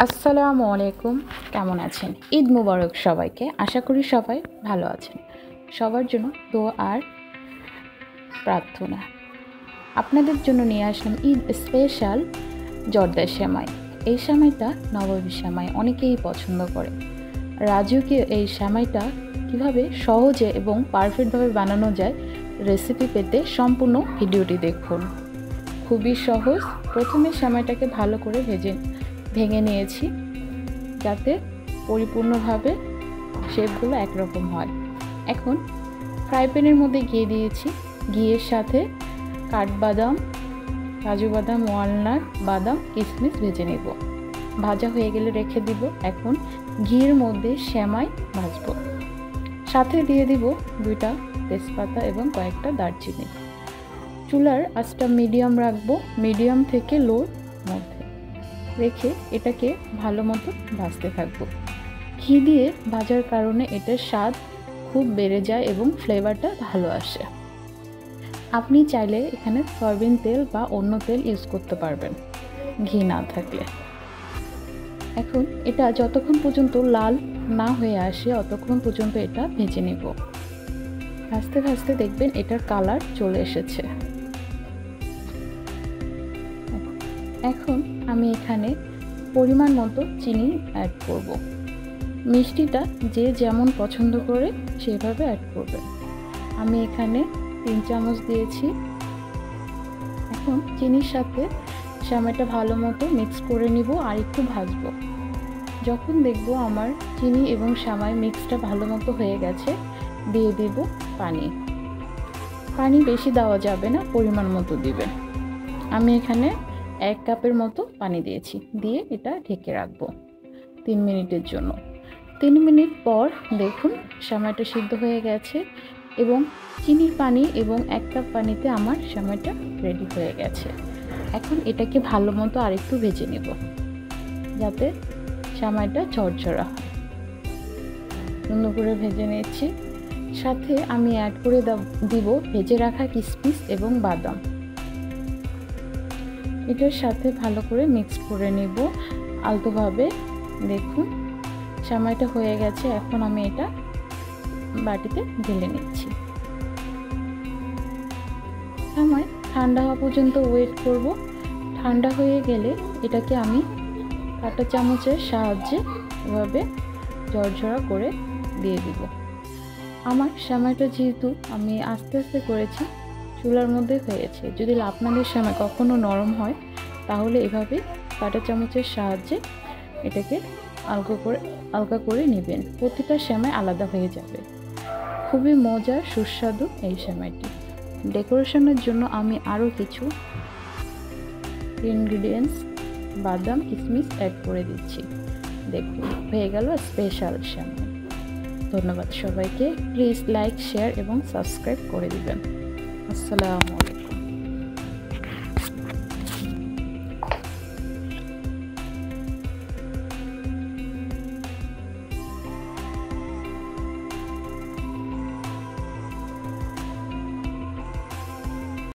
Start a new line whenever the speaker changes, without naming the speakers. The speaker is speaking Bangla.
আসসালামু আলাইকুম, কেমন আছেন? ঈদ মুবারক সবাইকে। আশা করি সবাই ভালো আছেন। সবার জন্য দোয়া আর প্রার্থনা। আপনাদের জন্য নিয়ে আসলাম ঈদ স্পেশাল জর্দা সেমাই। এই সেমাইটা নবাবী সেমাই, অনেকেই পছন্দ করে। রাজকীয় এই সেমাইটা কীভাবে সহজে এবং পারফেক্টভাবে বানানো যায় রেসিপি পেতে সম্পূর্ণ ভিডিওটি দেখুন। খুবই সহজ। প্রথমে সেমাইটাকে ভালো করে ভেঙে নিয়েছি যাতে পরিপূর্ণভাবে শেপগুলো একরকম হয়। এখন ফ্রাই প্যানের মধ্যে ঘি দিয়েছি। ঘিয়ের সাথে কাঠবাদাম, কাজু বাদাম, ওয়ালনাট বাদাম, কিশমিশ ভেজে নেব। ভাজা হয়ে গেলে রেখে দিব। এখন ঘিয়ের মধ্যে সেমাই ভাজবো। সাথে দিয়ে দিব 2টা তেজপাতা এবং কয়েকটা দারচিনি। চুলার আঁচটা মিডিয়াম রাখবো, মিডিয়াম থেকে লোর মধ্যে রেখে এটাকে ভালো মতো ভাজতে থাকবো। ঘি দিয়ে ভাজার কারণে এটার স্বাদ খুব বেড়ে যায় এবং ফ্লেভারটা ভালো আসে। আপনি চাইলে এখানে সয়াবিন তেল বা অন্য তেল ইউজ করতে পারবেন ঘি না থাকলে। এখন এটা যতক্ষণ পর্যন্ত লাল না হয়ে আসে ততক্ষণ পর্যন্ত এটা ভেজে নেব। ভাজতে ভাজতে দেখবেন এটার কালার চলে এসেছে। এখন আমি এখানে পরিমাণ মতো চিনি অ্যাড করব। মিষ্টিটা যে যেমন পছন্দ করে সেভাবে অ্যাড করবেন। আমি এখানে 3 চামচ দিয়েছি। এখন চিনির সাথে সেমাইটা ভালো মতো মিক্স করে নিব আর একটু ভাজবো। যখন দেখব আমার চিনি এবং সেমাই মিক্সটা ভালো মতো হয়ে গেছে, দিয়ে দেব পানি। পানি বেশি দেওয়া যাবে না, পরিমাণ মতো দিবেন। আমি এখানে 1 কাপের মতো পানি দিয়েছি। দিয়ে এটা ঢেকে রাখবো 3 মিনিটের জন্য। 3 মিনিট পর দেখুন সেমাইটা সিদ্ধ হয়ে গেছে এবং চিনির পানি এবং 1 কাপ পানিতে আমার সেমাইটা রেডি হয়ে গেছে। এখন এটাকে ভালো মতো আরেকটু ভেজে নেব যাতে সেমাইটা ঝরঝরা হয়। সুন্দর করে ভেজে নিচ্ছি। সাথে আমি অ্যাড করে দিব ভেজে রাখা কিশমিশ এবং বাদাম। এটার সাথে ভালো করে মিক্স করে নেব আলতোভাবে। দেখুন সেমাইটা হয়ে গেছে। এখন আমি এটা বাটিতে ঢেলে নিচ্ছি। সেমাই ঠান্ডা হওয়া পর্যন্ত ওয়েট করব। ঠান্ডা হয়ে গেলে এটাকে আমি কাঁটা চামচের সাহায্যে এভাবে ঝরঝরা করে দিয়ে দিব। আমার সেমাইটা যেহেতু আমি আস্তে আস্তে করেছি, চুলার মধ্যে হয়েছে। যদি আপনাদের সেমাই কখনো নরম হয় তাহলে এভাবে কাঁটা চামচের সাহায্যে এটাকে আলগা করে নেবেন। প্রতিটা সেমাই আলাদা হয়ে যাবে। খুবই মজার সুস্বাদু এই সেমাইটি। ডেকোরেশনের জন্য আমি আরও কিছু ইনগ্রিডিয়েন্টস বাদাম, কিশমিশ অ্যাড করে দিচ্ছি। দেখুন হয়ে গেল স্পেশাল সেমাই। ধন্যবাদ সবাইকে। প্লিজ লাইক, শেয়ার এবং সাবস্ক্রাইব করে দিবেন। আসসালামু আলাইকুম।